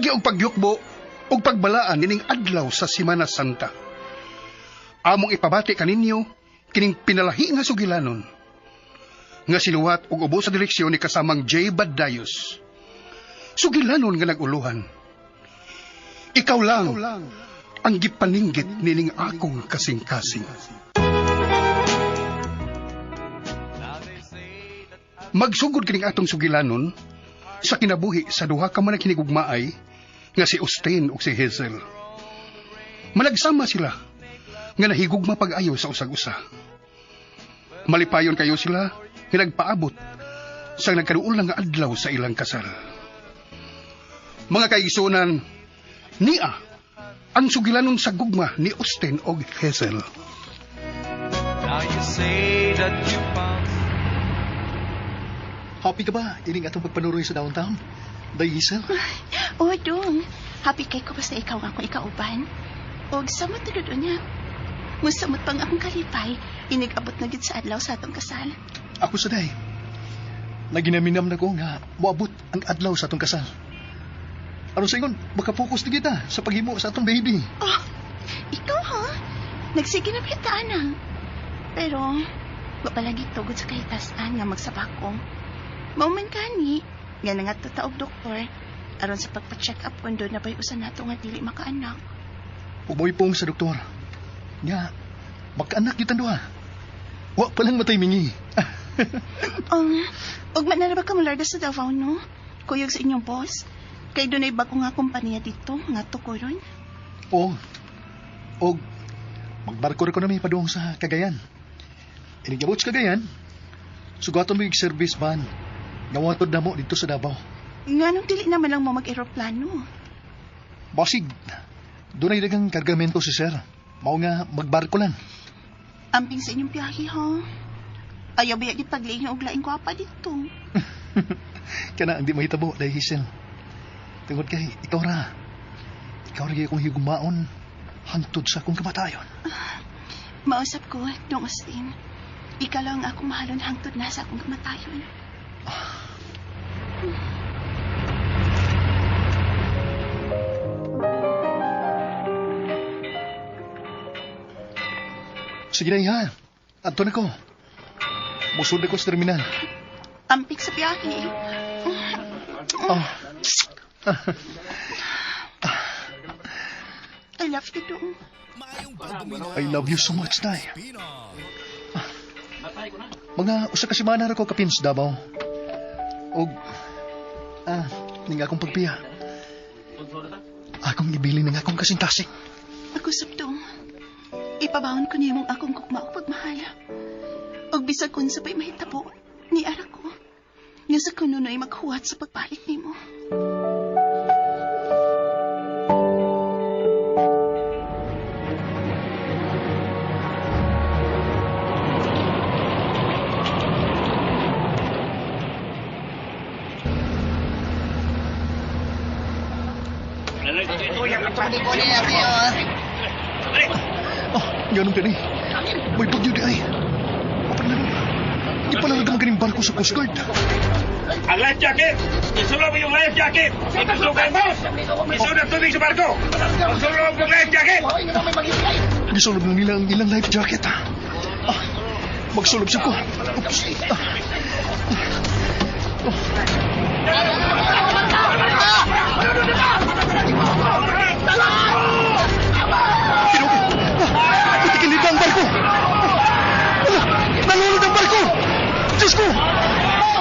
Pinagi og pagyukbo og pagbalaan nining adlaw sa Semana Santa. Among ipabati kaninyo kining pinalahi nga sugilanon nga siluwat og ubos sa direksyon ni kasamang J. Badayos. Sugilanon nga naguluhan. Ikaw lang ang gipaninggit nining akong kasing-kasing. Magsugod kining atong sugilanon sa kinabuhi sa duha ka man kinigugmaay nga si Austin ug si Hazel. Managsama sila nga nahigugma pag-ayo sa usag-usa. Malipayon kayo sila nga nagpaabot sa nagkaduol nga adlaw sa ilang kasal. Mga kaigsunan, niya ang sugilanon sa gugma ni Austin ug Hazel. Now you say that you found. Happy ka ba? Ining atong pagpanuroy sa downtown? Day Hazel? Oo, dong. Happy kay ko basta ikaw nga kung ikauban. O samot na doon niya. Musamot pang akong kalipay, inigabot na gid sa adlaw sa atong kasal. Ako sa day. Naginaminam na ko nga moabot ang adlaw sa atong kasal. Ano sa ingon, makapokus na kita sa paghimo sa atong baby. Oh, ikaw ha? Nagsige na bitaan na. Pero, wapalagi tugod sa kahitasan nga magsabakong. Mauman kani, nga nga taog doktor, aron sa pagpa-check up kung doon na ba'y usan nato nga dili makaanak. Umoy pong sa doktor. Nga, magkaanak kita doha. Wa palang matay mingi. Og manaraba ka mularda sa Davao, no? Kuyog sa inyong boss. Kay doon ay bago nga kumpanya dito, nga tukuron. Oo. Og, magbarko ko na may padung sa Cagayan. Inigabot sa Cagayan, sugaton mo yung service van. Nawatod na mo dito sa Davao. Nga nung dili naman lang mo mag-aeroplano. Basig, doon ay dagang kargamento si sir. Mao nga magbarko lang. Amping sa inyong biyahe, ha? Ayaw ba yung paglaing og laing kwapa dito? Kana ang di mahitabo, dahil Hazel. Tungod kay, ikaw ra. Ikaw ra akong higumaon. Hantod sa akong kamatayon. Mausap ko, Dong Austin. Ikaw lang akong mahalon hangtod na sa akong kamatayon. Sige na ha. Adto na ko. Musod na ko sa terminal. Ampik sa biyahe. Oh. I love you, Dong. I love you so much, Nay. Mga usa ka semana ra ko kapin sa Davao. Og ning akong pagpiya. Akong ibili ng akong kasing-kasing. Ako sabdong. Ipabawon ko niya mong akong kukma o pagmahala. Og bisag kung sabay mahitabo, ni ara ko. Nga sa kuno ay maghuwat sa pagbalik ni mo. Ganun ka ni. May bagyo di ay. Di pala nagamagan yung barko sa Coast Guard. Ang life jacket! Isulong mo yung life jacket! Ipasukan mo! Isulong tubig sa barko! Isulong mo yung life jacket! Gisulog na nila ang ilang life jacket. Magsulog siya ko. Oops. Patikinita ang barko! Nalulog ang barko! Diyos ko!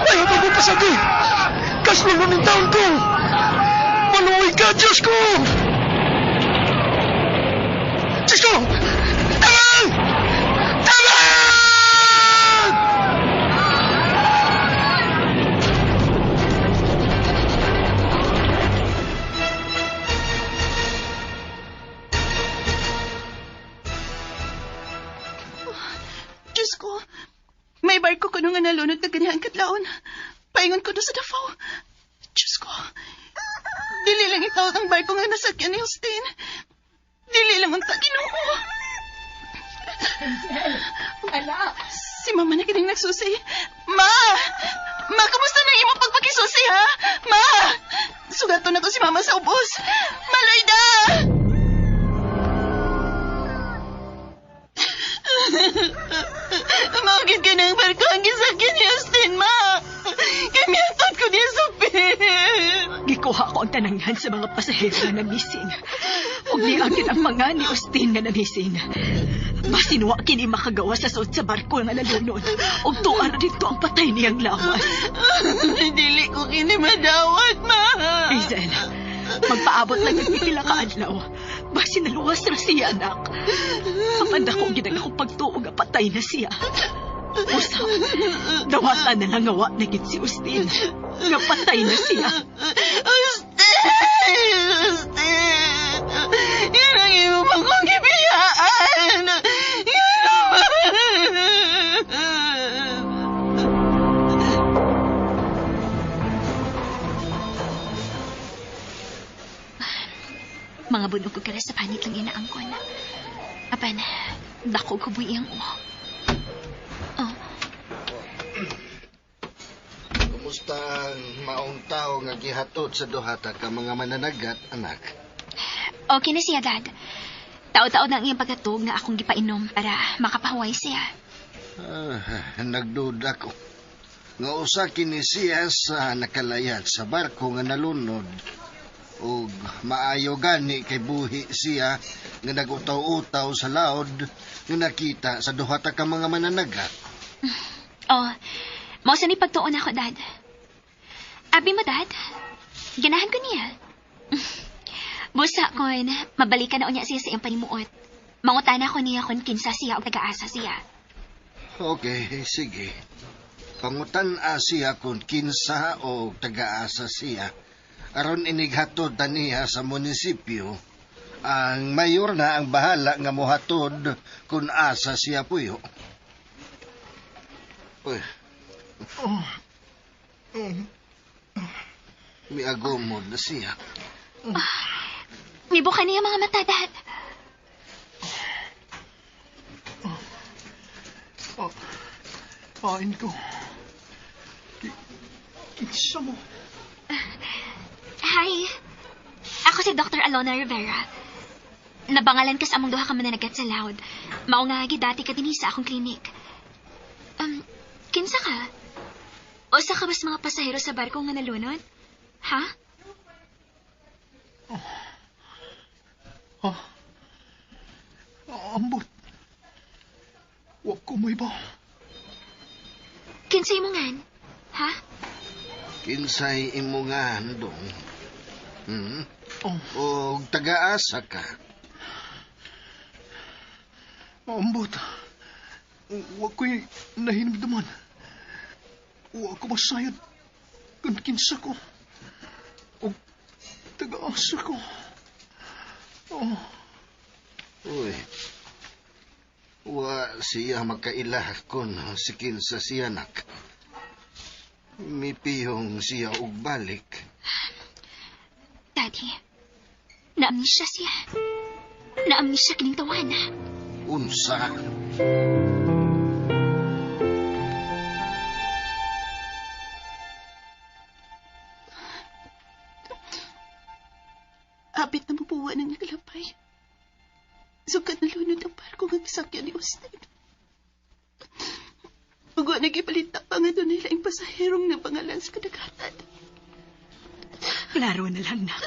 Ayaw pa mo pasagi! Kaslulong ng taon ko! Maluwi ka, Diyos ko! Diyos ko! Taman! Taman! Diyos ko, may barko ko nung nga nalunod na ganihang katlaon. Paingon ko na sa Davao. Diyos ko, dili lang itaw ang barko nga nasakyan ni Austin. Dili lang ang Ginoo. Ala! Si Mama na kining nagsusi. Ma! Ma, kamusta na imo pagpakisusi, ha? Ma! Sugat buhaton na to si Mama sa ubos. Malayda! Maugid ka ng barko ang gisakyan ni Austin, Ma. Kamiyatot ko niya sa Gikuha ko ang tananghan sa mga pasahero na missing. Ug niagid ang mga ni Austin nga na missing. Masinwa kini makagawa sa suot sa barko nga nalunod. Ug tuan dito ang patay niyang lawas. Dili ko kini madawat, Ma. Hazel, magpaabot lang ng pipila ka adlaw. Basi naluwas na siya, anak. Kapanda ko ginag akong pagtuo nga patay na siya. Usa, dawatan na lang ngawa na gid si Austin. Nga patay na siya. Austin! Yan ang imo pa kong gibiyaan! Yan naman! Mga bunog ko kala sa panit lang inaangkon. Apan, dako ko buyang mo. Oh, Kumusta ang maong tao nga gihatod sa duhata ka mga mananagat, anak? okay na siya, Dad. Tao-tao na ang iyang pagkatog na akong gipainom para makapahuway siya. Nagduda ko. Nga usa kini siya sa nakalayat sa barko nga nalunod. O maayo gani kay buhi siya nga nagutaw-utaw sa laod nga nakita sa duhata ka mga mananagat. Oh, mao sa ni pagtuon ako, Dad. Abi mo, Dad. Ganahan ko niya. Busa kon, mabalikan na unya siya sa iyang panimuot. Mangutana ko niya kung kinsa siya o taga-asa siya. Okay, sige. Pangutan siya kung kinsa o taga-asa siya. Aron inighatod ta niya sa munisipyo. Ang mayor na ang bahala nga mohatod kung asa siya puyo. Uy. Miagumod na siya. Nibukan niya mga mata, Dad. Pain ko. Kinsa mo? Hi. Ako si Dr. Alona Rivera. Nabangalan ka sa among duha ka mananagat sa loud. Mao nga dati ka dinhi sa akong klinik. Kinsa ka? Usa ka bas mga pasahero sa barko nga nalunod? Ha? Ambot. Wa ko may ba? Kinsay mo ngan? Ha? Kinsay imo nga handong. O taga-asa ka. Ambot. Wa ko'y nahinimdaman. Wa ko masayad. Kung kinsa ko. O taga-asa ko. Uy. Wa siya makailah kon si kinsa siya nak. Mipiyong siya og balik. Daddy, naamnesia siya. Naamnesia kining tawana. Unsa? Apit na mabuwa ng naglapay. Sukat na lunod ang barko ng sakyan ni Austin. Pagwa nagipalita pa nga doon nila yung pasaherong na pangalan sa kadagatan. Klaro na lang na.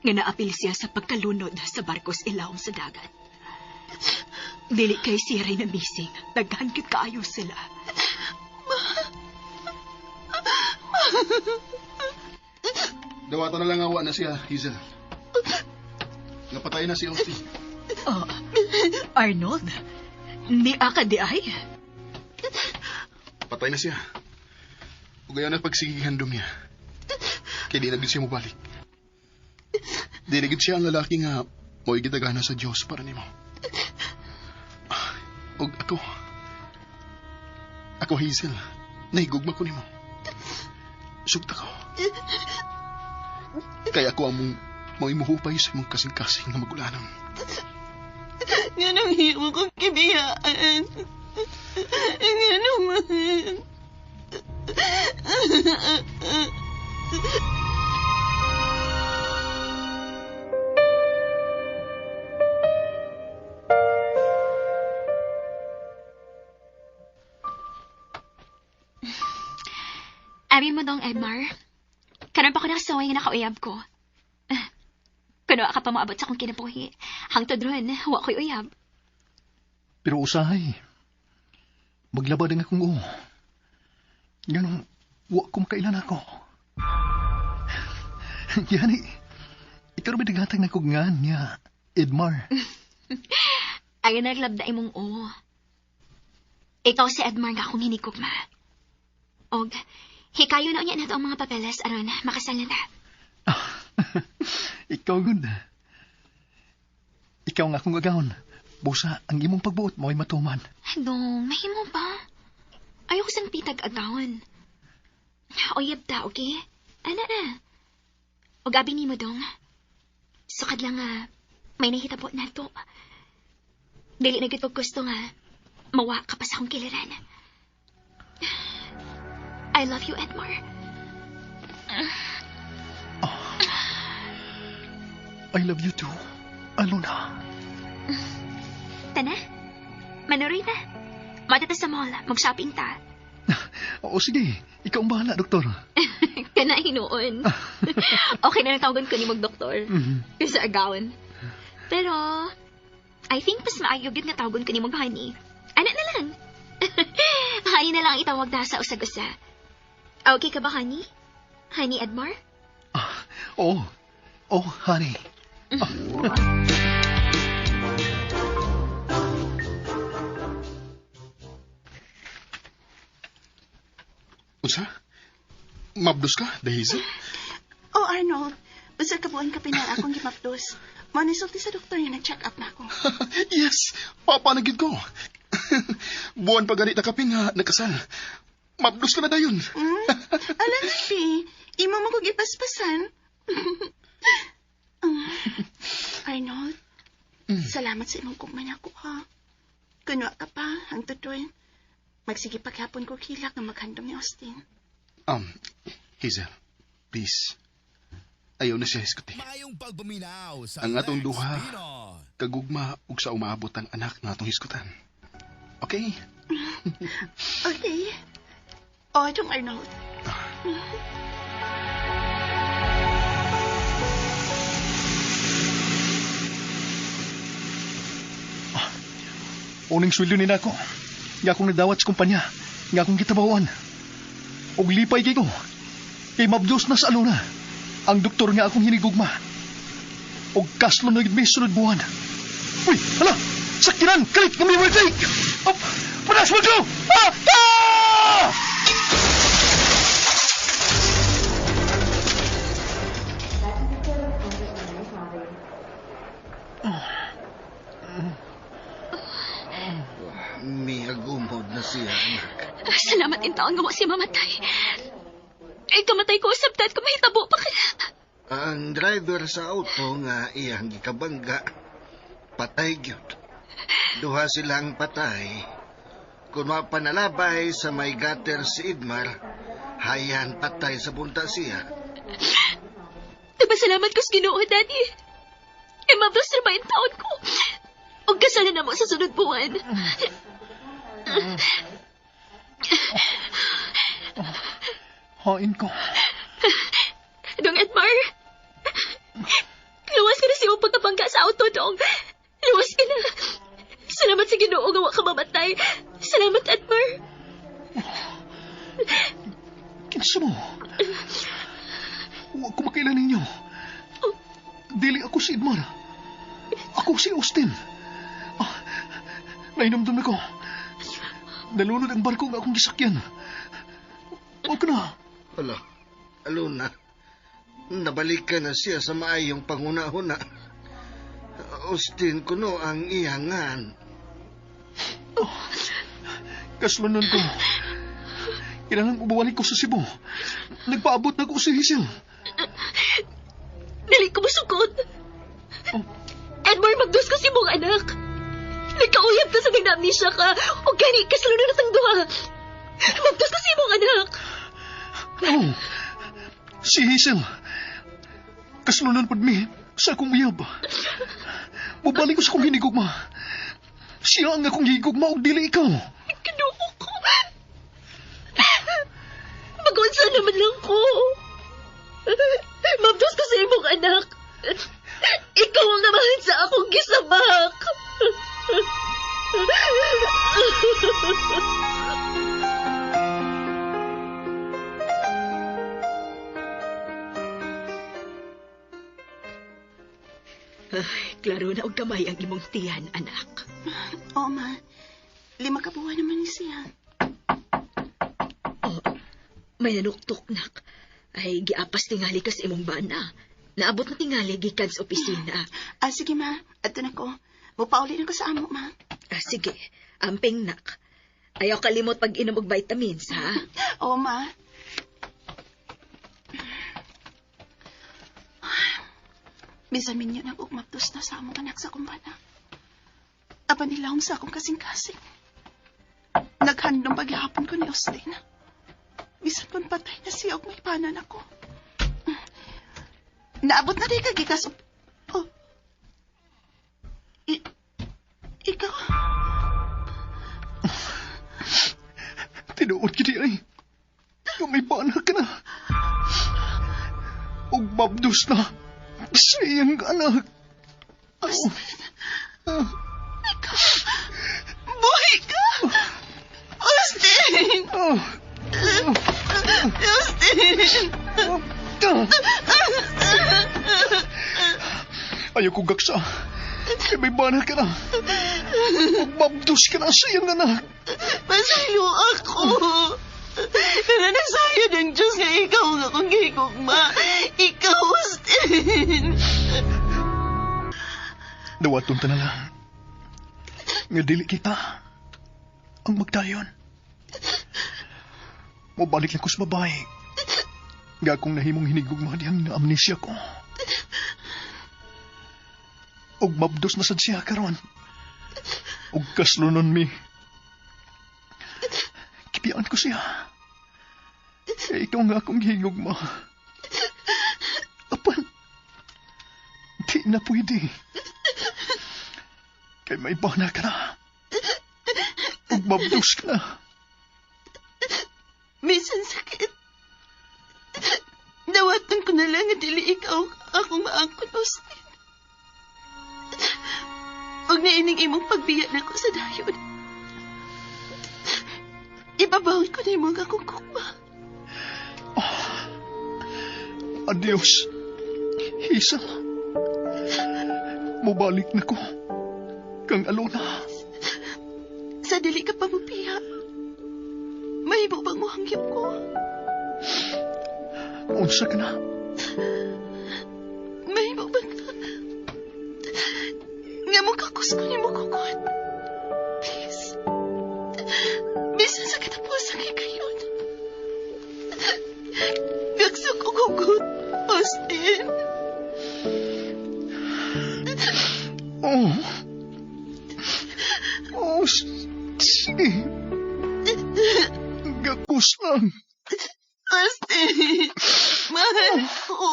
Nga naapil siya sa pagkalunod sa barkos ilawom sa dagat. Dili kay siya rin na missing. Naghangkit kaayo sila. Dawata na lang awa na siya, Hazel. Napatay na si Austin. Oh, Arnold, ni ka di ay? Patay na siya. Ug gayon na pagsigihan dong niya. Kaya di na gid siya mabalik. Di na gid siya ang lalaki nga mo'y gitagana sa Diyos para nimo. Ug ako Hazel, nahigugma ko nimo. Sugta ko. Kaya ako among imuhupay sa imong kasing-kasing na magulanon. Nga nang hiyo kong kibiyaan. Nga naman. mo dong, Edmar. Karon pa ko nakasaway nga nakauyab ko. Kuno ka pa maabot sa akong kinabuhi. Hangtod ron, wa ko'y uyab. Pero usahay. Maglabad ang akong o. Ganun, wa ko makailan ako. Yani, ikaw ba nagatag na kugngan niya, Edmar? Ay naglabda imong o. Ikaw si Edmar nga akong hinigugma. Og, hikayo na niya nato ang mga papeles aron makasal na ta. Ikaw gud. Ikaw nga akong agawon. Busa, ang imong pagbuot mo'y matuman. Dong, mahimo ba? Ayoko sang pitag agawon. Oyab ta, okay? Ana na. O gabi ni mo, dong. Sukad lang nga, may nahitabo na to. Dili na gito gusto nga, mawa ka pa sa akong kiliran. I love you, Edmar. I love you too, Alona. Tana, manuroy na. Matata sa mall, mag-shopping ta. Oo, sige. Ikaw ang bahala, doktor. Kana hinuon. Okay na natawagan ko ni mag-doktor. Kasi agawon. Pero, I think mas maayog yun nga tawagan ko ni mag-honey. Anak na lang. Honey na lang itawag na sa usag-usa. Okay ka ba, honey? Honey Edmar? Oo. Oh, honey. Unsa? Mabdos ka, Daisy? Oh, Arnold. Basta kabuan ka pinala akong gimapdos. Manisulti sa doktor yung nag-check up na ako. Yes, papanagid ko. Buwan pa ganit na kapin nga nagkasal. Mabdos ka na dayon. Alam na, Pi. Imo mo kong ipaspasan. Arnold, salamat sa imong kugman ako, ha? Kunwa ka pa, ang tutoy. Magsige paghapon ko kilak na maghandom ni Austin. Hazel, please. Ayaw na siya hiskuti. Ang atong duha, kagugma ug sa umaabot ang anak na atong hiskutan. Okay? Okay. O, itong Arnold. Uning sweldo ni nako. Nga akong nadawat sa kumpanya. Nga akong kitabawan. Og lipay kay ko. Kay mabdos na sa Alona. Ang doktor nga akong hinigugma. Og kaslo na gid may sunod buwan. Uy, hala! Sakinan! Kalit nga may wala Up! Panas mo ko! Ah! Ah! Miagumod na siya, anak. Salamat in taon nga si mamatay. Ay, kamatay ko sabtat ko mahitabo pa kaya. Ang driver sa auto nga iyang gikabangga, patay gyud. Duha silang patay. Kung mapanalabay sa may gutter si Idmar, hayan patay sa bunta siya. Nagpasalamat ko sa Ginoo, Daddy. E mablos na ba yung taon ko? O kasala na mo sa sunod buwan. Hain ko. Dong Edmar, luwas ka na siya pagkabangga sa auto, Dong. Luwas ka na. Salamat sa Ginoo nga wa ka mamatay. Salamat, Edmar. Kinsa mo? Huwag ko makailan ninyo. Dili ako si Idmar. Ako si Austin. Nainamdam na ko. Nalunod ang barko nga akong gisakyan. Huwag ka na. Hala, Alona, nabalikan na siya sa maayong panguna-huna. Austin kuno ang iyangan. Kaslunan ko. Kailangan ubawalik ko sa Cebu. Nagpaabot na ko si Hazel. Dali ko masukot. Edmar, magdos ka si mong anak. Nagkauyab ka sa nag-amnesia ka. O gani, kasalunod na tang duha. Magdos ka si mong anak. No. Si Hazel. Kaslunan pad mi sa akong uyab. Mubalik ko sa akong hinigugma. Siya ang akong higugma o dili ikaw. Kinuha ko. Mag-unsa naman lang ko. Mabdos ko sa imong anak. Ikaw ang amahan sa akong gisabak. Ay, klaro na og kamay ang imong tiyan, anak. Oo, ma. 5 ka buwan naman ni siya. Oh, may nanuktok, nak. Ay, giapas tingali ka sa imong bana. Naabot na tingali gikan sa opisina. Sige, ma. Ato na ko. Mupauli na ko sa amo, ma. Sige, amping, nak. Ayaw kalimot pag inom og vitamins, ha? Oo, ma. Bisan minyo na kong maptos na sa among anak sa kumbana. Apa nilahong sa akong kasing-kasing. Naghandong paghihapon ko ni Austin. Bisan kung patay na siya og may panan ako. Naabot na rin kagikas. Oh. Ikaw? Tinuod kiti ay. May bana ka na. Og mabdos na. Siyang anak. Austin. Ikaw. Buhay ka. Austin. Austin. Ayaw ko gaksa. Kaya may bana ka na. Og mabdos ka na siyang anak. Masilo ako. Pero nasayod ang Diyos nga ikaw nga kung gigugma. Ikaw, Austin. Dawaton ta na lang. Nga dili kita ang magdayon. Mabalik lang ko sa babae. Nga akong nahimong hinigugma diyang na amnesia ko. Og mabdos na sad siya karon. Og kaslunon mi. Kipiyaan ko siya. Kaya ikaw nga akong higugma. Apan, di na pwede. Kaya may bana ka na. Og mabdos ka na. Minsan sakit. Dawatan ko na lang at dili ikaw akong maangkot, Austin. Huwag na ining imong pagbiya na ko sa dayon. Ibabawin ko na imong akong kukma. Adios, Hazel. Mubalik na ko. Kang alona. Sa dili ka pa mupiya. Mahimo bang muhangyap ko? Unsa ka na? Mahimo bang nga mo kakusko ni mo kukot. Please. Bisan sa katapusan kay kayon. Gagso ko kugot, Austin. Oh. Austin. Gakus lang. Austin. Mahal ko.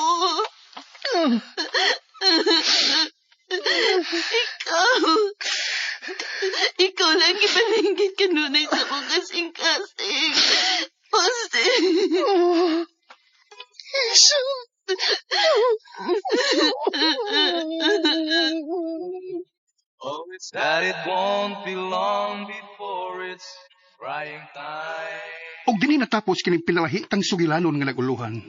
Ikaw lang ipalinggit ka nunay sa kong kasing-kasing. Austin. Oh, it's that it won't be long before it's crying time. Og dini natapos kining pinalahi tang sugilanon nga naguluhan.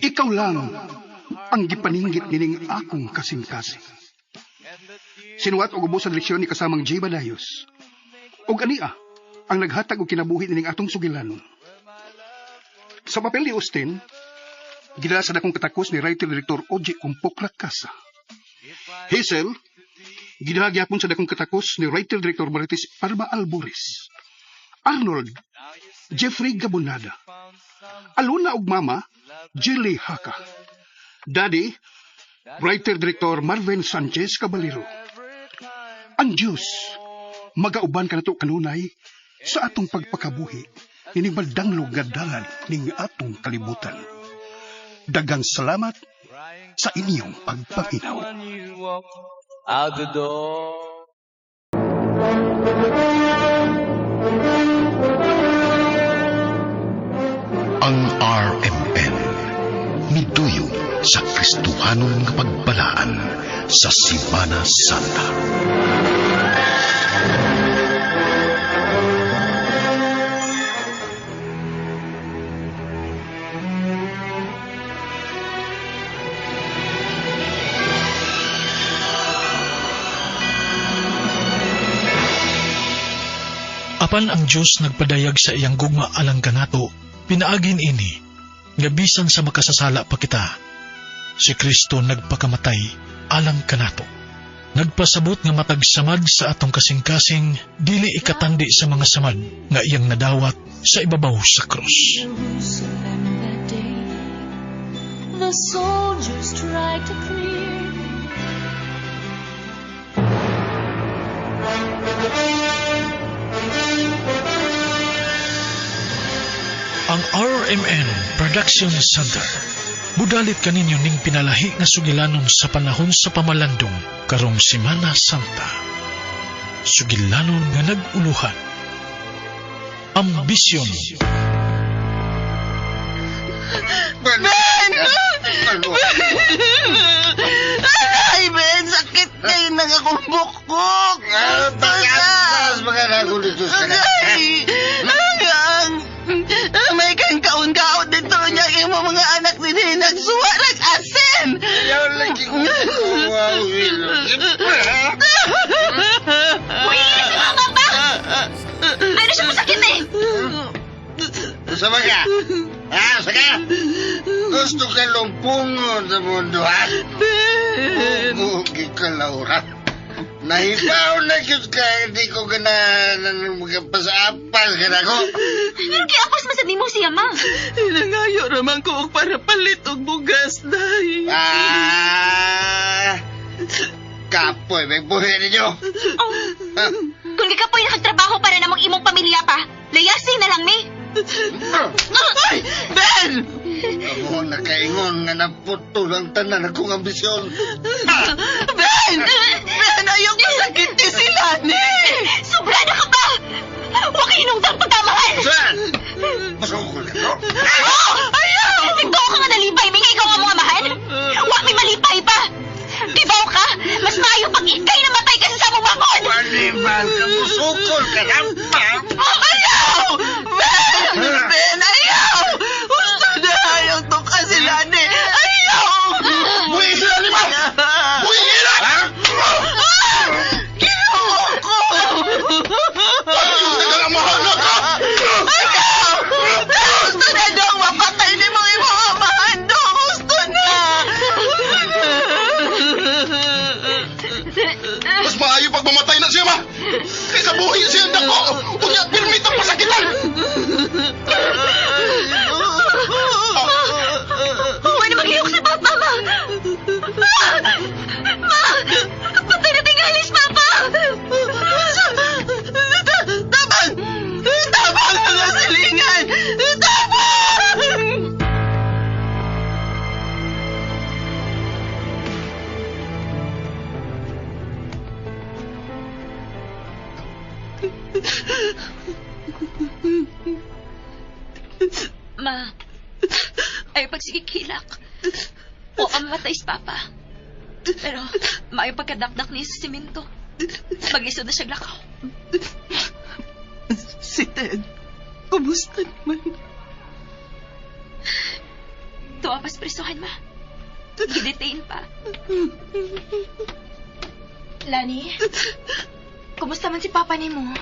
Ikaw lang ang gipaninggit nining akong kasing-kasing. Sinuwat og ubos sa leksyon ni kasamang J. Badayos. Og ania ang naghatag og kinabuhi nining atong sugilanon. Sa papel ni Austin, gidala sa dakong katakos ni writer-director O.J. Kumpoklat Casa. Hazel, gidala gyapon sa dakong katakos ni writer-director Marites Parma Albores. Arnold, Jeffrey Gabonada. Aluna og mama, Jelly Haka. Daddy, writer-director Marvin Sanchez Caballero. Ang Diyos, magauban ka na to kanunay sa atong pagpakabuhi nining baldanglog gadalan ning atong kalibutan. Daghang salamat sa inyong pagpaminaw. When you walk out the door. Ang RMN. Miduyong sa Kristohanon nga pagbalaan sa Semana Santa. Apan ang Diyos nagpadayag sa iyang gugma alang kanato, pinaagin ini, nga bisan sa makasasala pa kita, si Kristo nagpakamatay alang kanato. Nagpasabot nga matagsamad sa atong kasing-kasing, dili ikatandi sa mga samad nga iyang nadawat sa ibabaw sa krus. The soldiers tried to clear. Ang RMN Production Center. Budalit kaninyo ning pinalahi nga sugilanon sa panahon sa pamalandong karong Semana Santa. Sugilanon nga nag-uluhan. Ambisyon. Ben! Ay, Ben, sakit kayo nang akong bukbok. Pagkakas mga nagulitos ka na. May kang kaon-kaon dito niya imo mga anak din nagsuwa nag-asin. Ayaw lagi ko. Wow, Wilo. Uy, sumama pa! Ano siya masakit eh? Sama ka? Saka? Gusto ka lumpungon sa mundo, ha? Bugi ka, Laura. Nahibaw na kyut ka, hindi ko magpasapas ka na ko. Pero kiapos masabi mo siya, ma. Hinangayo raman ko og para palit og bugas, day. Kapoy, may buhay ninyo. Oh. Kung di ka po'y nakagtrabaho para namang imong pamilya pa, layasing na lang, mi. Ay! Ben! Ako nakaingon nga naputol ang tanan akong ambisyon. Ben! Ben, ayaw masakit ni sila, ni! Sobra na ka ba? Huwag inungtang pagkamahan! Saan? Masukol ka to? Ayaw! Nagtoo ka nga nalipay, may nga ikaw nga mga mahan? Huwag may malipay pa! Dibaw ka? Mas maayo pag ikay namatay kasi sa mong bangon! Paniman ka, musukol ka na, ma'am! Ayaw! Ben! Ben, ayaw! Gusto na ayaw to ka sila, ni! Ayaw! Buhay sila ni ma'am! Buhay sila! Kinuha ko! Nagkakamahala ka! Ayaw! Gusto na daw mapatay ni mo yung mga amahan do! Gusto na! Mas maayo pag mamatay na siya, ma! Kaysa buhay siya ang dako! Unya, pirmit ang pasakitan! Huwag na maghiyok si Papa, ma! Ma! Patay na tingali si Papa! Tabang! Tabang ang silingan! Tabang! Ma, ay pagsigikilak. O mamatay si Papa. Pero, maayo pagkadakdak niya sa simento. Mag-isod na siya lakaw. Si Ted, kumusta naman? Tuwa pas presohan, ma. Gidetain pa. Lani, kumusta man si Papa ni mo?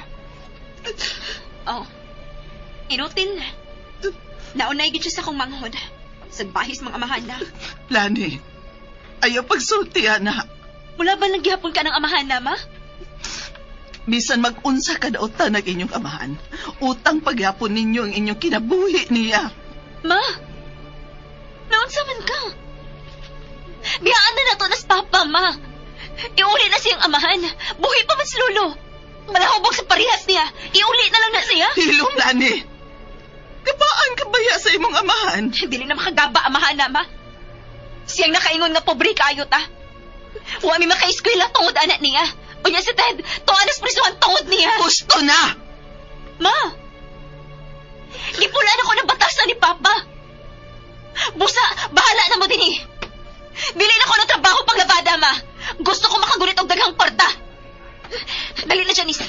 Oh, inutil na. Naunay gid siya sa akong manghod. Sa bahis mga amahan na. Lani, ayaw pagsultihan na. Mula ba naghihapon ka ng amahan na, ma? Bisan mag-unsa ka daw tanag inyong amahan. Utang pagyapon ninyo ang inyong kinabuhi niya. Ma, naunsa man ka? Biyaan na nato nas Papa, ma. Iuli na siyang amahan. Buhay pa man si Lolo. Malahubog sa parehas niya. Iuli na lang na siya. Hilong, Lani. Gabaan ka baya sa imong amahan? Dili na makagaba amahan na, ma. Siyang nakaingon nga pobre kayo ta. Huwag mi makaiskwela tungod anak niya. O niya si Ted, tuanas prisuhan tungod niya. Gusto na! Ma, gipulaan ako ng batasan ni Papa. Busa, bahala na mo din eh. Dili na ko ng trabaho paglabada, ma. Gusto ko makagunit og daghang kwarta. Dali na dyan, Isa.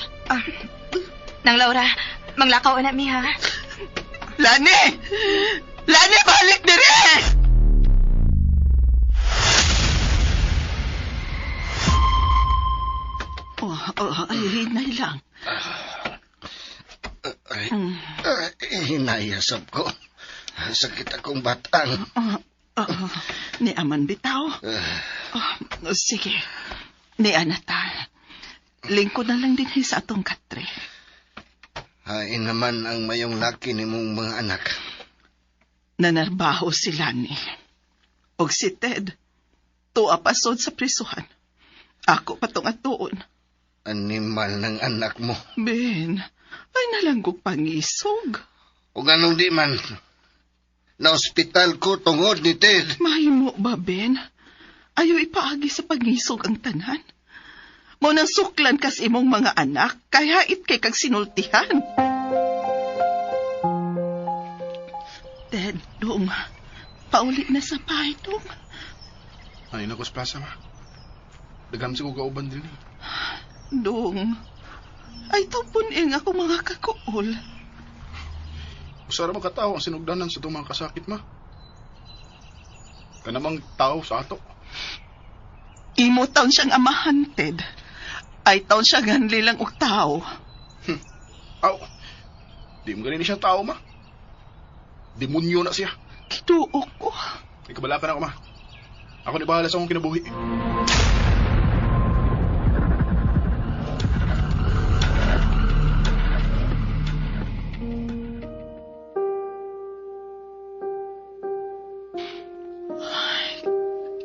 Nang Laura, manglakaw na mi ha. Lani! Lani, balik dire! Ay, hinay lang. Hinayasap ko. Sakit akong batang. Ni Aman bitaw. Sige. Ni Anata. Lingkod na lang din sa atong katre. Hain naman ang mayong laki ni mong mga anak. Nanarbaho sila ni. Og si Ted, tuwa pasod sa prisuhan. Ako patong atuon. Animal ng anak mo. Ben, ay nalanggog pangisog. O ganong di man. Na-ospital ko tungod ni Ted. Mahimo ba, Ben? Ayaw ipaagi sa pangisog ang tanan. Mo nang suklan kas imong mga anak, kaya it kay kag sinultihan. Ted, dong, pauli na sa bahay, dong. Ay, nakos plaza, ma. Dagam si ko kauban din eh. Dong, ay tupunin ako mga kakuol. Usara makatao ang sinugdanan sa itong mga kasakit, ma. Kanamang tao sa ato. Imo taon siyang amahan, Ted. Ay taon siya ganli lang og tao. Aw, di mo ganini siya tao, ma. Demonyo na siya. Kituo ko. Ikabala ka na ako, ma. Ako ni bahala sa akong kinabuhi.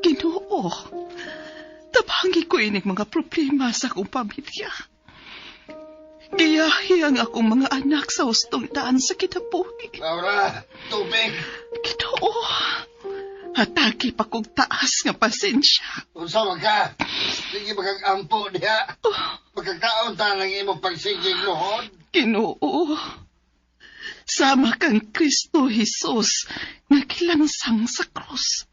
Ginoo, tabangi ko inig mga problema sa akong pamilya. Giyahi ang akong mga anak sa hustong daan sa kinabuhi. Laura, tubig. Ginoo, hatagi pa kong taas nga pasensya. Unsa ka? Sige magag-ampo diha. Magkakaon ta ng imong pagsigig luhod. Ginoo, sama kang Kristo Jesus nga kilansang sa krus.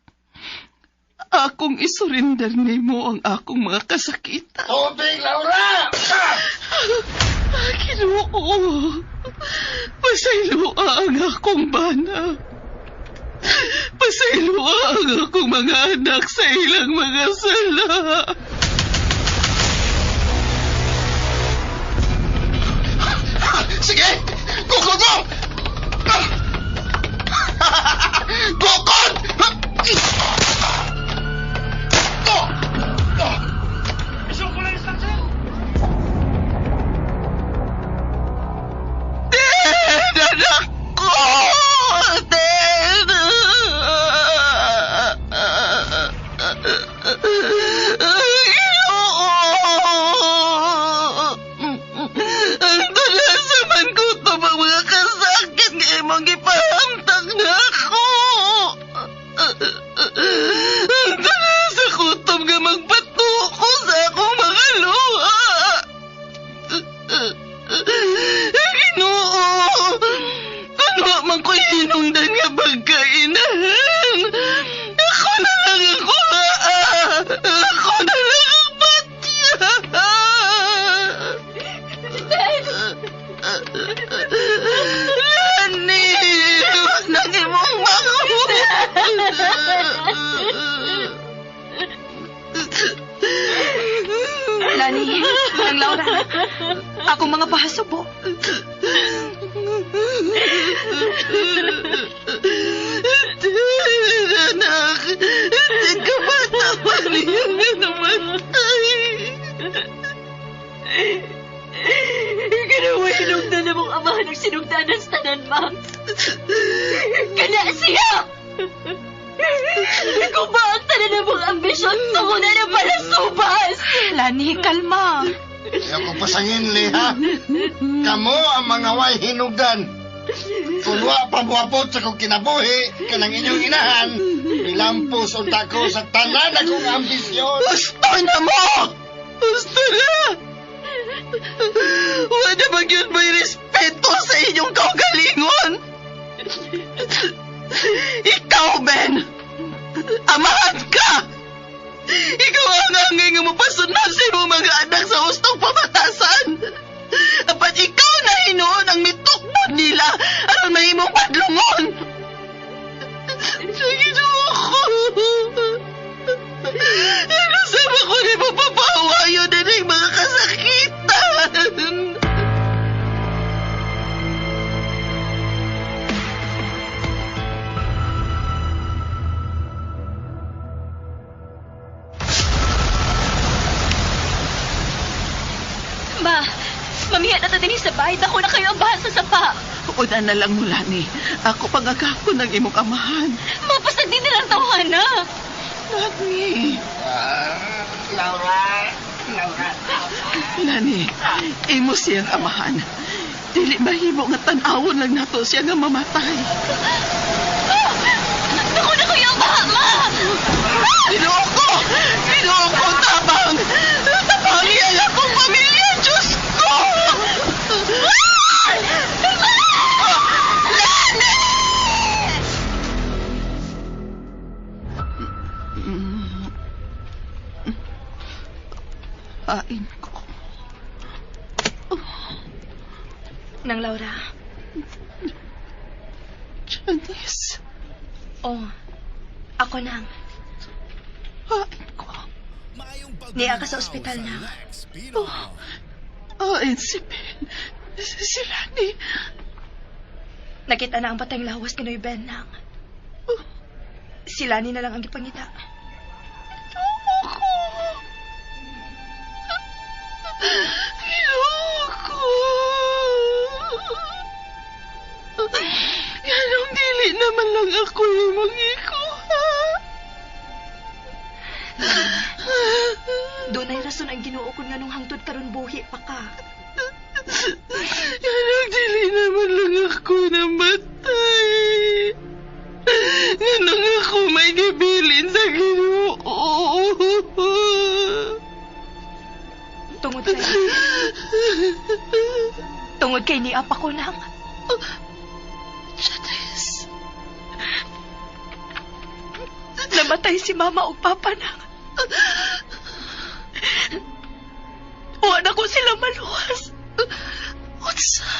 Akong isurrender nimo ang akong mga kasakitan. Tubig, Laura! Ginoo, pasayloa ang akong bana. Pasayloa ang akong mga anak sa ilang mga sala. Sige! Go! Go! Lani, Nang Laura, akong mga pahasubo. Anak, nagkabata pa niya nga namatay. Ganawinog na namang amahan ng sinugdanan sa tanan, ma'am. Kana siya! Kung ba ang tanan na mong ambisyon, tungo na na pala subas! Lani, kalma. Ayaw ko pasangin, Liha. Kamo ang mga way hinugdan. Kung wa pamuapot sa kong kinabuhi, kanang inyong inahan, nilampos unta ko sa tanan akong ambisyon. Gusto na mo! Gusto na! Wala ba yun may respeto sa inyong kaugalingon? Ikaw, Ben! Amahan ka! Ikaw ang angay nga mapasunan sa imong mga anak sa hustong pamatasan. Apat ikaw na hinuon ang mitukbod nila aron mahimong padlungon. Sige ko. Ano sa ko ni mapapawayo din ang mga kasakitan? Ma, mamiya na ta din sa bahay. Dako na kayo ang bahal sa sapa. Una na lang mula ni. Ako pangagako ng imong amahan. Mapasad din nilang tawana. Lani. Laura. Lani, imo siyang amahan. Dili mahimo nga tan-awon lang nato siya nga mamatay. Dako na kayo ang baha, ma! Ginoo ko! Tabang! Tabang yan akong pamilya! Diyos ko! Lani! Hain ko. Nang Laura. Janice. Oh, ako nang. Hain ko. Niya ka sa ospital na. Hain si Ben. Si Lani. Nakita na ang patayng lawas ni Noy Ben nang. Si Lani na lang ang gipangita. Ayoko. Yanong dili naman lang ako yung mag-ikuha. Doon ay rason ang Ginoo ko nga nung hangtod karon buhi pa ka. Yanong dili naman lang ako namatay. Yanong ako may gabilin sa Ginoo. Tungod kay ni Apa ko lang. Janice. Namatay si Mama o Papa nang. Wala ko sila maluwas. Unsa?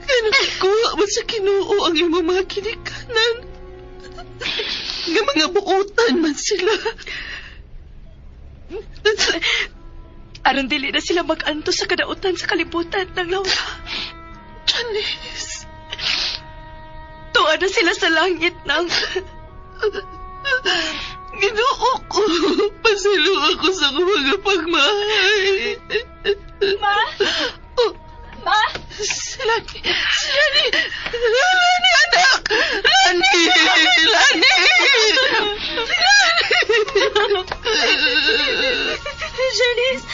Kaya nakakuha mo sa Ginoo ang imong mga kinikanan. Nga mga buotan man sila. Aron dili na sila mag-anto sa kadautan sa kalibutan ng Laura. Janice. Tuwa na sila sa langit nang. Ginoo ko. Pasilo ako sa mga pagmahay. Ma? Ma? Lani, anak! Lani! Janice,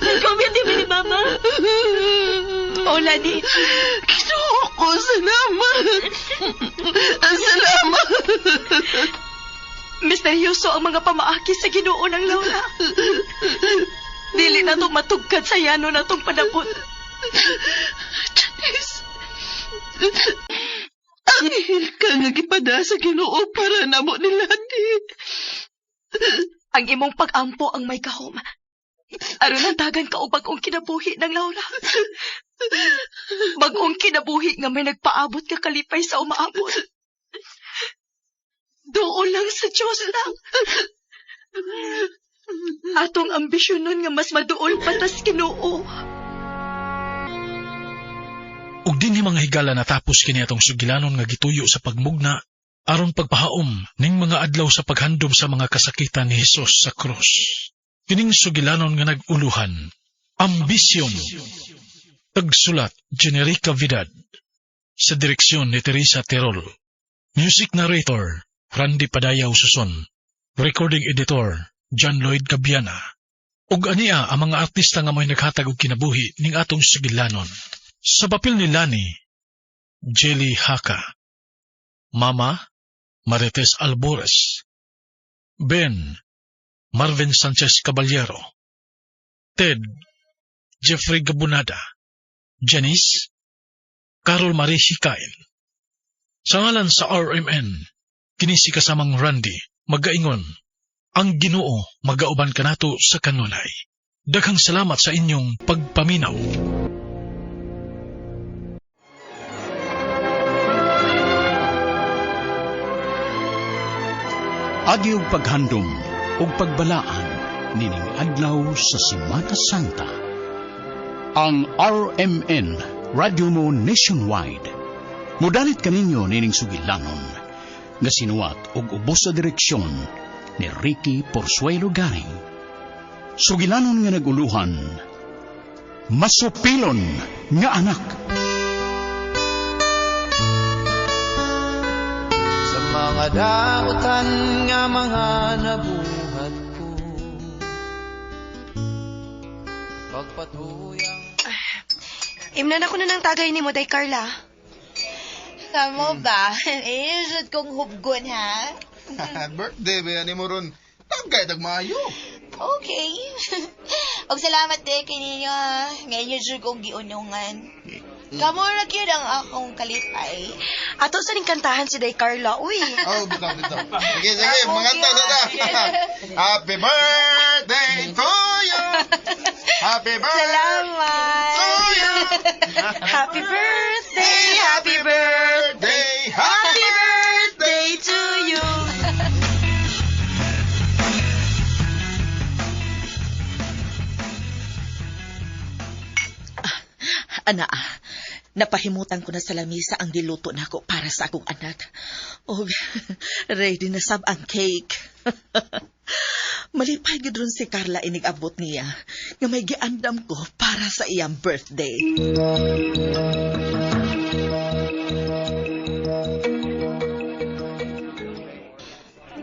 nag-comment din ni Mama. O, Lani. Ginoo ko, salamat. Salamat. Misteryoso ang mga pamaaki sa Ginoo ng Laura. Dili na itong matugkad sa yano na itong panabot. Janice, anghel ka nga gipada sa Ginoo para namo ni Lani. Ang imong pag-ampo ang may kahom. Aron ang dagan ka o bagong kinabuhi ng Laura. Bagong kinabuhi nga may nagpaabot ka kalipay sa umaabot. Doon lang sa Diyos lang. Atong ambisyon nun nga mas maduol patas Ginoo. Ug dinhi mga higala natapos kini atong sugilanon nga gituyo sa pagmugna aron pagpahaom ning mga adlaw sa paghandom sa mga kasakitan ni Hesus sa krus. Kining sugilanon nga nag-uluhan, Ambisyon. Tagsulat, Generica Vidal. Sa direksyon ni Teresa Terol. Music narrator, Randy Padayaw Suson. Recording editor, John Lloyd Gabiana. Ug ania ang mga artista nga may naghatag og kinabuhi ning atong sugilanon. Sa papel ni Lani, Jelly Haka. Mama, Marites Albores. Ben, Marvin Sanchez Caballero. Ted, Jeffrey Gabunada. Janice, Carol Marie Hikain. Sa ngalan sa RMN, kini si kasamang Randy, magaingon, ang Ginoo magauban kanato sa kanunay. Daghang salamat sa inyong pagpaminaw. Agiog paghandom ug pagbalaan nining adlaw sa Semana Santa. Ang RMN Radio mo nationwide. Mudalit kaninyo nining sugilanon nga sinuwat og ubos sa direksyon ni Ricky Porzuelo Garing. Sugilanon nga naguluhan, Masupilon nga anak. Sa mga dautan nga mga nabuhat ko, pagpatuyang... Imnan ako na ng tagay ni mo, day Carla. Kamo ba? Iisod kong hubgon, ha? Birthday ba yan mo ron? Tagay tagmayo. Okay. Og salamat din kay ninyo, ha? Ngayon yun sure kong giunungan. Kamo na yun ang akong kalipay. Ato sa ning kantahan si day Carla, uy. Oh, bitaw. Sige, mga tao na. Happy birthday to you. Happy birthday Salamat. to you. Happy birthday, happy birthday, happy birthday to you. Ana, napahimutan ko na sa lamisa ang giluto nako para sa akong anak. O, ready na sab ang cake. Malipay gid ron si Carla inig-abot niya nga may giandam ko para sa iyang birthday.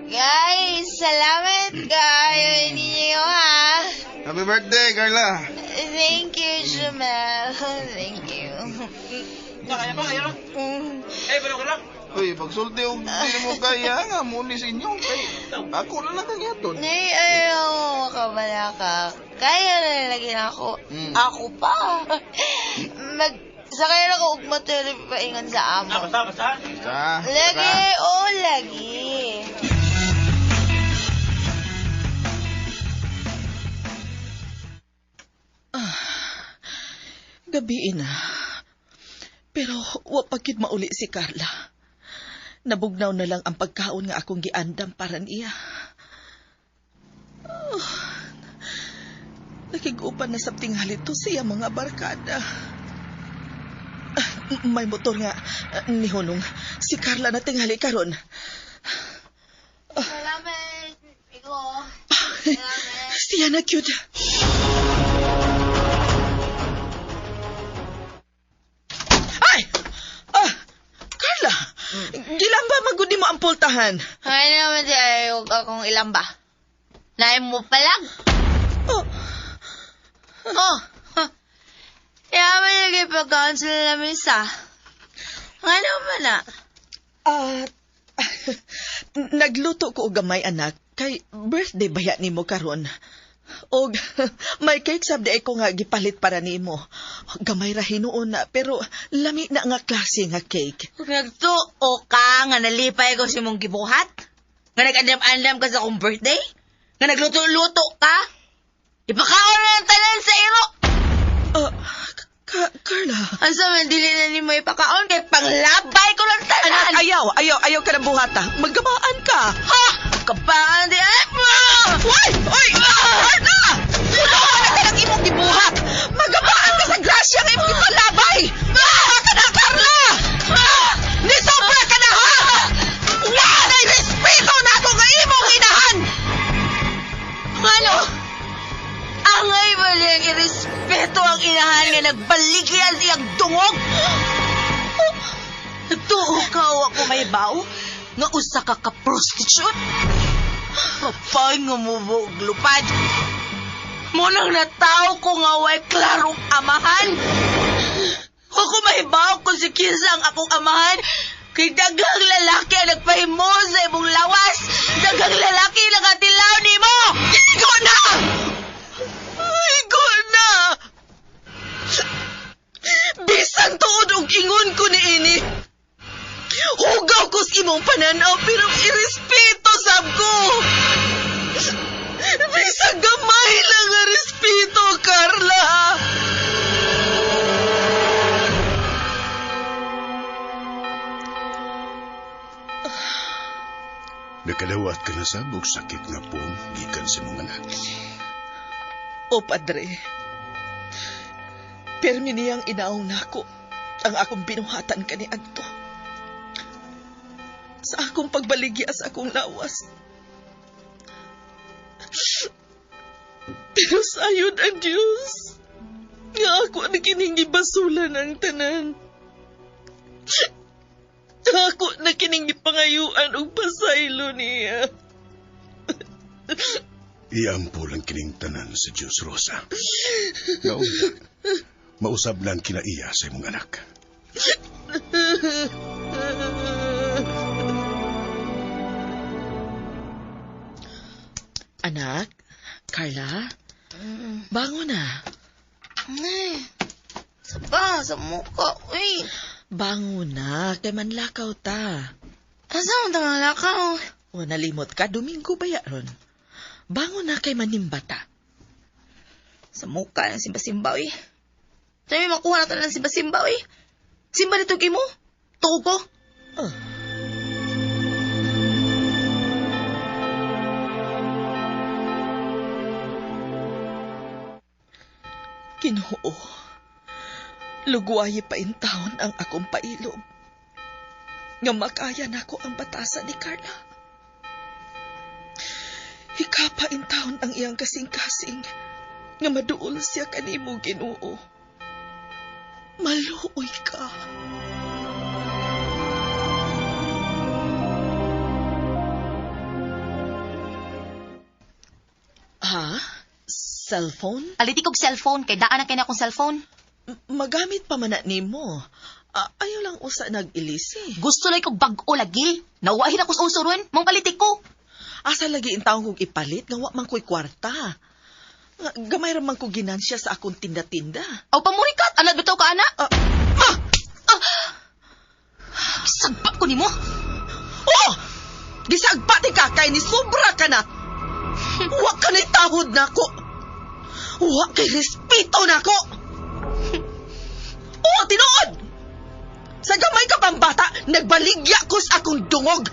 Guys, salamat kayo ninyo, ha? Happy birthday, Carla. Thank you, Jamel. Thank you. Kaya ba? Pero ka lang. Uy, pagsulti og di mo kaya nga muni sa inyo. Kay ako na lang ang yaton. Nay, ayaw mo kabala ka. Kaya na lagi na ako. Ako pa. Sakay na ko og materi paingan sa amo. Basta. Lagi, lagi. Gabi na. Pero wa pagkid mauli si Carla. Nabugnaw na lang ang pagkaon nga akong giandam para niya. Nakigupan na sa tingali to siya mga barkada. May motor nga ni Hunong. Si Carla na tingali karon. Salamat, Iko. Siya na cute. Carla, gilamba magudi mo ang pultahan. Ay naman di ayaw akong ilamba. Naim mo palang. Yaman lagi pagkaon sa lamisa. Ano man na? Nagluto ko og gamay anak. Kay birthday baya nimo karon. Og may cake sab di ko nga gipalit para nimo. Gamay ra hinuon na pero lami na nga klase nga cake. Nagtuo ka nga nalipay ko si mong gibuhat? Nga nag-andam-andam ka sa akong birthday? Nga nagluto-luto ka? Ipakaon na ng talan sa iro! Carla. Asa man dili na ni mo ipakaon kay panglabay ko ng talan. Anak, ayaw ka ng buhata. Maggamaan ka. Ha! Kabangan di ay mo! Oy! Carla! Punuhan na talang imong gibuhat. Maggamaan ka sa grasya nga imong ipalabay. Maha ka na, Carla! Nisobra ka na, ha! Wala respeto na ako nga imong inahan! Ano? Angay ba niyang irespeto ang inahan nga nagbaligyan siyang dungog? Nagtuo ka o ako may bao? Nga usa ka ka-prostitute? Kapay nga mo buog lupad. Munang nataw ko nga way klarong amahan. Ako may bao kung si Kinsa ang akong amahan. Kay dagang lalaki ang nagpahimo sa imong lawas. Dagang lalaki nakatilaw ni mo. Igo na! Igo na! Bisan tuod og ug ingon ko ni ini. Hugaw ko sa imong pananaw pero irespeto sab ko. Bisag gamay lang nga respeto, Carla. Nakadawat ka na sabog sakit nga po gikan sa mga anak. O padre, permi niyang inaong nako ang akong binuhatan kani adto. Sa akong pagbaligya sa akong lawas. Pero sayod ang Diyos nga ako na kining gibasulan ng tanan. Ako na kining gipangayuan og pasaylo niya. Iampo lang kining tanan sa Diyos, Rosa. Nauna, mausab lang kinaiya sa imong anak. Anak, Carla, bangon na. Ay, saba, sa mukha, uy. Bangon na, kay manlakaw ta. Asa ang tangang lakaw? O nalimot ka, Domingo ba yaron? Bangon na kay manimbata. Sa mukha ng simba-simba, uy. Sabi makuha na tayo ng simba-simba, uy. Simba nito kay mo? Tuo ko? Ginoo, lugwayi pa in taon ang akong pailob. Nga makaya na ko ang batasan ni Carla. Hikapa in taon ang iyang kasing-kasing nga maduol siya kanimo, Ginoo. Maluoy ka. Ha? Cellphone? Aliti kog cellphone, kay daan na kay na akong cellphone. Magamit pa man na nimo. Ayaw lang usa nag-ilisi. Gusto lang kog bag-o lagi. Nawahin ako sa usuron, mong palitik ko. Asa lagi in taong kong ipalit, nga wa man ko'y kwarta. Gamay raman ko ginansya sa akong tinda-tinda. Aw, pamurikat! Anad bitaw ka, anak? Sagpa ko ni mo. Oh! Gisagpa ti kakay ni sobra ka na. Wa ka na'y tahod na ko. Wa kay respeto na ko. Oh, tinuod! Sa gamay ka pang bata, nagbaligya ko sa akong dungog.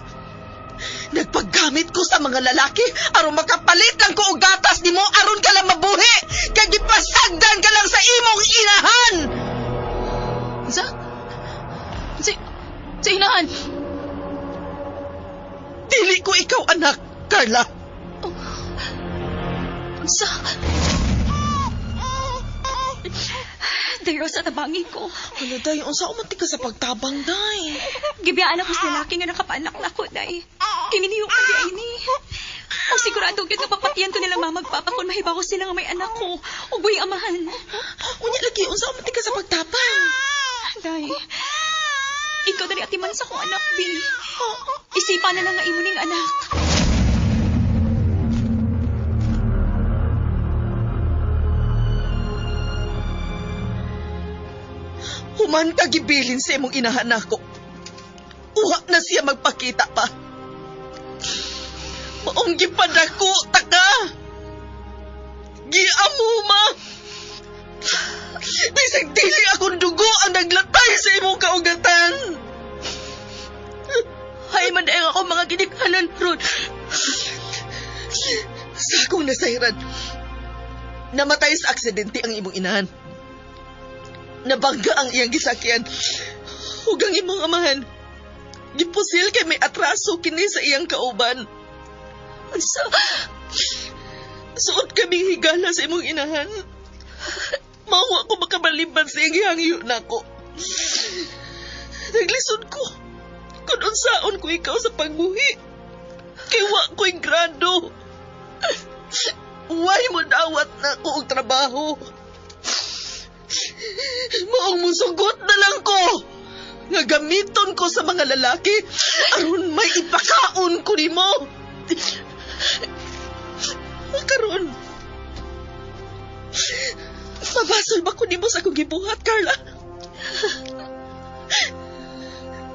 Nagpaggamit ko sa mga lalaki aron makapalit lang ko og gatas nimo aron ka lang mabuhi. Kay gipasagdan ka lang sa imong inahan. Sa inahan? Dili ko ikaw anak, Carla. Dayo sa tabangin ko. Ano, day? Unsa umanti ka sa pagtabang, day? Gibiyaan ako sa lalaki nga nakapanak na ko, day. Kininiyong ko di ay ni. O sigurado yun nga papatiyan ko nilang mamagpapa kung mahibaw ko sila nga may anak ko. O buhay amahan. Unya lagi, unsa umanti ka sa pagtabang? Day, ikaw dali atiman sa kong anak, B. Isipan na lang nga imo ning anak. Human ka gibilin sa imong inahan ako. Uha na siya magpakita pa. Maong gipadako, taka. Giamuma. Bisag dili akong dugo ang naglatay sa imong kaugatan. Hay man daing ako mga ginikanan, Rod. Sa akong nasayran, namatay sa aksidente ang imong inahan. Nabangga ang iyang gisakyan. Ug ang imong amahan, gipusil kay may atraso kini sa iyang kauban. Suot kaming higala sa imong inahan. Mawa ko makabalibad sa iyang hangyo nako. Naglisod ko kung unsaon ko ikaw sa pagbuhi. Kay wa ko'y grado. Way mo dawat na ko og trabaho. Maong musugot na lang ko nga gamiton ko sa mga lalaki aron may ipakaon ko nimo. Karon mabasol ba ko nimo sa akong gibuhat, Carla?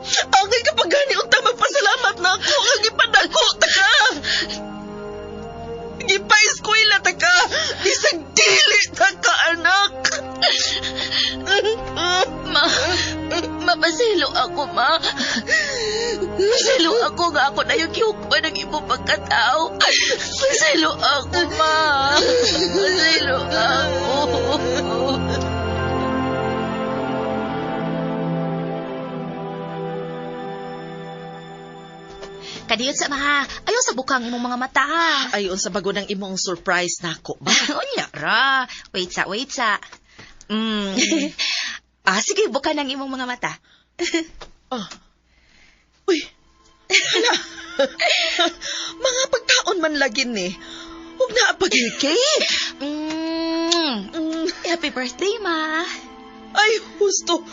Angay kapag gani unta magpasalamat na ako ang ipadako taka. Gipa-eskwela taka. Isang dili taka anak. Mapasilo ako, ma. Pasilo ako nga ako na yung hukman ng imong pagkatao. Pasilo ako, ma. Pasilo ako. Kadiyot sa maha. Ayaw sa bukang imong mga mata. Ayon sa bago ng imong surprise na ako, ba? Unya ra. Wait sa. Sige, buka ng imong mga mata. Uy, hala. Mga pagkaon man lagi ni. Huwag na pag-cake. Happy birthday, ma. Ay, husto.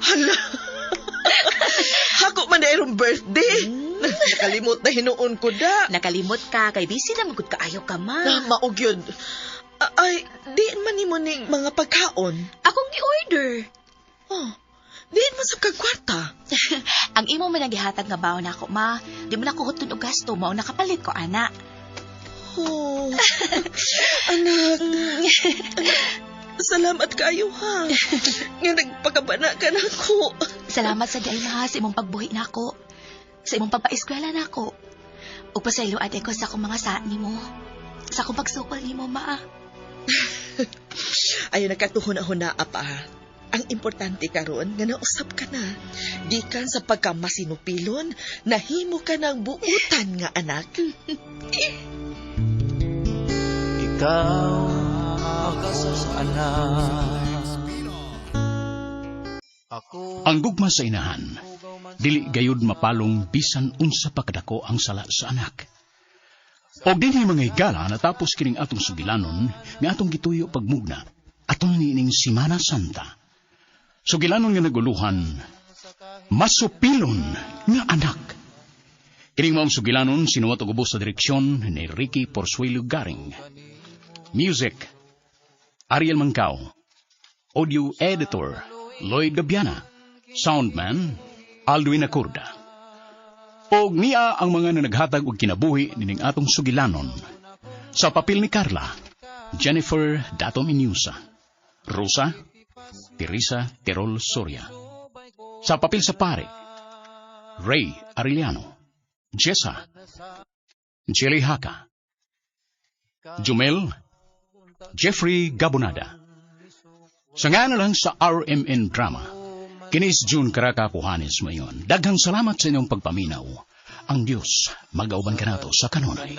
Hala. Hako man na irong birthday. Nakalimot na hinuon ko da. Nakalimot ka. Kay busy na magud kaayo ka, ma. Maog yun. Ay, di man ni mo ning mga pagkaon. Akong gi-order. Diin man sa kagkwarta. Ang imo man nagihatag nga baon nako, ma. Di mo na ko hutun og gasto, mao nakapalit ko, ana. Oh. Anak. Salamat kayo, ha. Nga nagpakabana ka na ko. Salamat sa diay, ma, sa imong pagbuhi nako. Sa imong pagpa-eskwela nako. Ug pasaylo ate ko sa akong mga saan nimo. Sa akong pagsukol nimo, ma. Ayaw nakatuhon-huna, apa. Ang importante karon nga nausap ka na. Gikan sa pagkamasinupilon, nahimo ka ng buutan nga anak. Ikaw anak. Ang gugma sa inahan, dili gayud mapalong bisan unsa pa kadako ang sala sa anak. Og dinhi mga higala natapos kining atong sugilanon nga atong gituyo pagmugna atong niining Semana Santa. Sugilanon nga naguluhan, masupilon nga anak. Kining maong sugilanon sinuwat og ubos sa direksyon ni Ricky Porzuelo Garing. Music, Ariel Mancao. Audio editor, Lloyd Gabiana. Soundman, Alduin Acurda. Og niya ang mga naghatag og kinabuhi nining atong sugilanon. Sa papel ni Carla, Jennifer Datom Inusa. Rosa, Teresa Terol Soria. Sa papel sa pare, Ray Arellano. Jessa, Jelly Haka. Jumel, Jeffrey Gabonada. Sa nga na lang sa RMN Drama, kinis June Karaka Puhanes mayon. Daghang salamat sa inyong pagpaminaw. Ang Diyos, mag-auban ka nato sa kanunay.